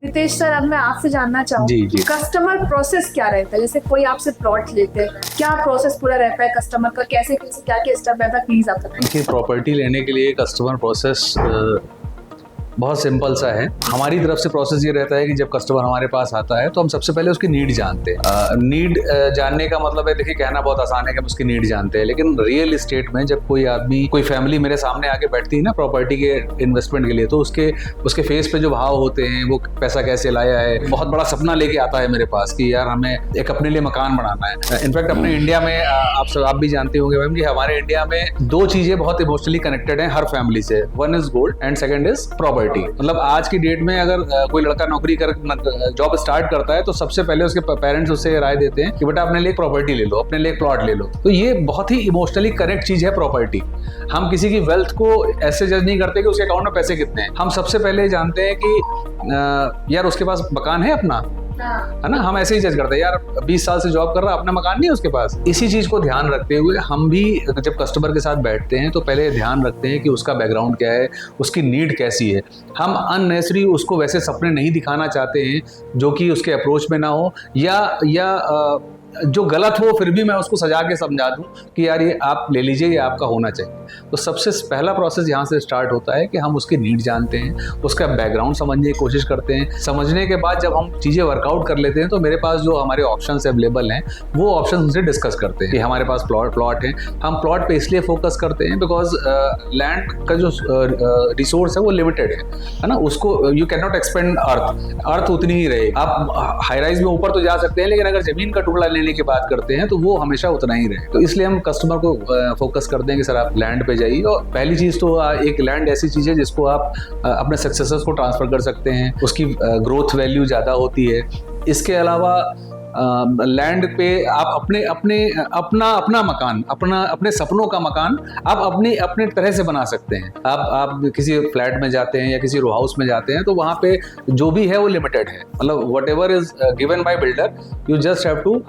Ritesh sir, अब मैं आपसे जानना जी, चाहूँगी जी। कस्टमर प्रोसेस क्या रहता है? जैसे कोई आपसे प्लॉट लेते हैं, क्या प्रोसेस पूरा रहता है कस्टमर का? कैसे कैसे क्या क्या स्टेप रहता है, प्लीज आप बताइए। देखिए, प्रॉपर्टी लेने के लिए कस्टमर प्रोसेस बहुत सिंपल सा है। हमारी तरफ से प्रोसेस ये रहता है कि जब कस्टमर हमारे पास आता है तो हम सबसे पहले उसकी नीड जानते हैं। नीड जानने का मतलब है, देखिए कहना बहुत आसान है कि हम उसकी नीड जानते हैं, लेकिन रियल इस्टेट में जब कोई आदमी, कोई फैमिली मेरे सामने आके बैठती है ना प्रॉपर्टी के इन्वेस्टमेंट के लिए, तो उसके फेस पे जो भाव होते हैं, वो पैसा कैसे लाया है, बहुत बड़ा सपना लेके आता है मेरे पास कि यार हमें एक अपने लिए मकान बनाना है। इनफैक्ट अपने इंडिया में आप भी जानते होंगे मैम कि हमारे इंडिया में दो चीजें बहुत इमोशनली कनेक्टेड हैं हर फैमिली से। One is gold and second is property. मतलब आज की डेट में अगर कोई लड़का नौकरी कर जॉब स्टार्ट करता है तो सबसे पहले उसके पेरेंट्स उससे राय देते हैं कि बेटा अपने लिए एक प्रॉपर्टी ले लो, अपने लिए एक प्लॉट ले लो। तो ये बहुत ही इमोशनली कनेक्ट चीज है प्रॉपर्टी। हम किसी की वेल्थ को ऐसे जज नहीं करते कि उसके अकाउंट में पैसे कितने हैं। हम सबसे पहले जानते हैं कि यार उसके पास मकान है अपना, है ना। हम ऐसे ही जज करते हैं, यार 20 साल से जॉब कर रहा, अपना मकान नहीं है उसके पास। इसी चीज को ध्यान रखते हुए हम भी जब कस्टमर के साथ बैठते हैं तो पहले ध्यान रखते हैं कि उसका बैकग्राउंड क्या है, उसकी नीड कैसी है। हम अननेसेसरी उसको वैसे सपने नहीं दिखाना चाहते हैं जो कि उसके अप्रोच में ना हो, या जो गलत हो फिर भी मैं उसको सजा के समझा दूं कि यार ये आप ले लीजिए, ये आपका होना चाहिए। तो सबसे पहला प्रोसेस यहाँ से स्टार्ट होता है कि हम उसकी नीड जानते हैं, उसका बैकग्राउंड समझने की कोशिश करते हैं। समझने के बाद जब हम चीज़ें वर्कआउट कर लेते हैं तो मेरे पास जो हमारे ऑप्शंस अवेलेबल हैं वो ऑप्शन उनसे डिस्कस करते हैं कि हमारे पास प्लॉट है। हम प्लॉट पे इसलिए फोकस करते हैं बिकॉज लैंड का जो रिसोर्स है वो लिमिटेड है ना। उसको यू कैन नॉट एक्सपेंड अर्थ उतनी ही रहेगी। आप हाई राइज में ऊपर तो जा सकते हैं, लेकिन अगर जमीन का टुकड़ा लेने की बात करते हैं तो वो हमेशा उतना ही रहे। तो इसलिए हम कस्टमर को फोकस करते हैं कि सर आप लैंड पे जाइए। और पहली चीज तो एक लैंड ऐसी चीज है जिसको आप अपने सक्सेसर्स को ट्रांसफर कर सकते हैं, उसकी ग्रोथ वैल्यू ज्यादा होती है। इसके अलावा लैंड पे आप अपना मकान, अपने सपनों का मकान आप अपने तरह से बना सकते हैं। आप किसी फ्लैट में जाते हैं या किसी रो हाउस में जाते हैं तो वहाँ पे जो भी है वो लिमिटेड है। मतलब whatever is given by builder, you just have to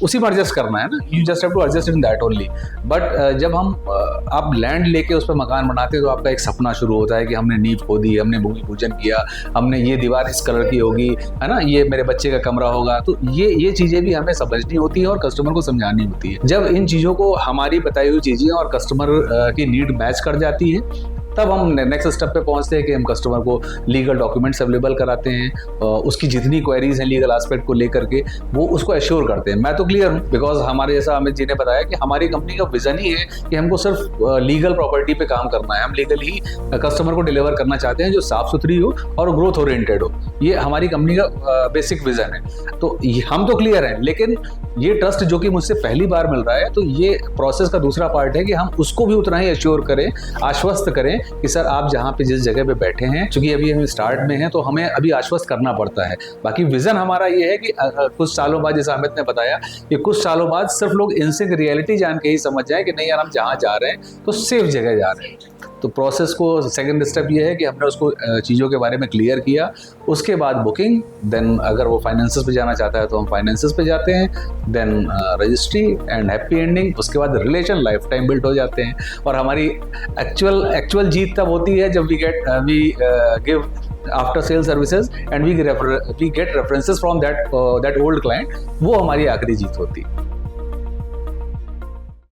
उसी में एडजस्ट करना है ना। You just have to adjust in that only. But जब आप लैंड लेके उस पर मकान बनाते हैं तो आपका एक सपना शुरू होता है कि हमने नींव खोदी, हमने भूमि पूजन किया, हमने ये दीवार इस कलर की होगी, है ना, ये मेरे बच्चे का कमरा होगा। तो ये चीजें भी हमें समझनी होती है और कस्टमर को समझानी होती है। जब इन चीजों को, हमारी बताई हुई चीजें और कस्टमर की नीड मैच कर जाती है, तब हम नेक्स्ट स्टेप पे पहुंचते हैं कि हम कस्टमर को लीगल डॉक्यूमेंट्स अवेलेबल कराते हैं। उसकी जितनी क्वेरीज हैं लीगल एस्पेक्ट को लेकर के वो उसको एश्योर करते हैं। मैं तो क्लियर हूँ बिकॉज हमारे जैसा अमित जी ने बताया कि हमारी कंपनी का विजन ही है कि हमको सिर्फ लीगल प्रॉपर्टी पे काम करना है। हम लीगल ही कस्टमर को डिलीवर करना चाहते हैं जो साफ सुथरी हो और ग्रोथ ओरिएंटेड हो। ये हमारी कंपनी का बेसिक विजन है। तो हम तो क्लियर हैं, लेकिन ये ट्रस्ट जो कि मुझसे पहली बार मिल रहा है, तो ये प्रोसेस का दूसरा पार्ट है कि हम उसको भी उतना ही एश्योर करें, आश्वस्त करें कि सर आप जहाँ पे जिस जगह पे बैठे हैं, क्योंकि अभी हम स्टार्ट में हैं तो हमें अभी आश्वस्त करना पड़ता है। बाकी विजन हमारा ये है कि कुछ सालों बाद, जैसा अमित ने बताया, कि कुछ सालों बाद सिर्फ लोग इनसे रियलिटी जान के ही समझ जाए कि नहीं यार हम जहाँ जा रहे हैं तो सेफ जगह जा रहे हैं। तो प्रोसेस को सेकंड स्टेप ये है कि हमने उसको चीज़ों के बारे में क्लियर किया, उसके बाद बुकिंग, देन अगर वो फाइनेंसेस पे जाना चाहता है तो हम फाइनेंसेस पे जाते हैं, then registry and happy ending. उसके बाद रिलेशन लाइफ टाइम बिल्ड हो जाते हैं। और हमारी एक्चुअल जीत तब होती है जब we give after sale services and we get references from that old client. वो हमारी आखिरी जीत होती है।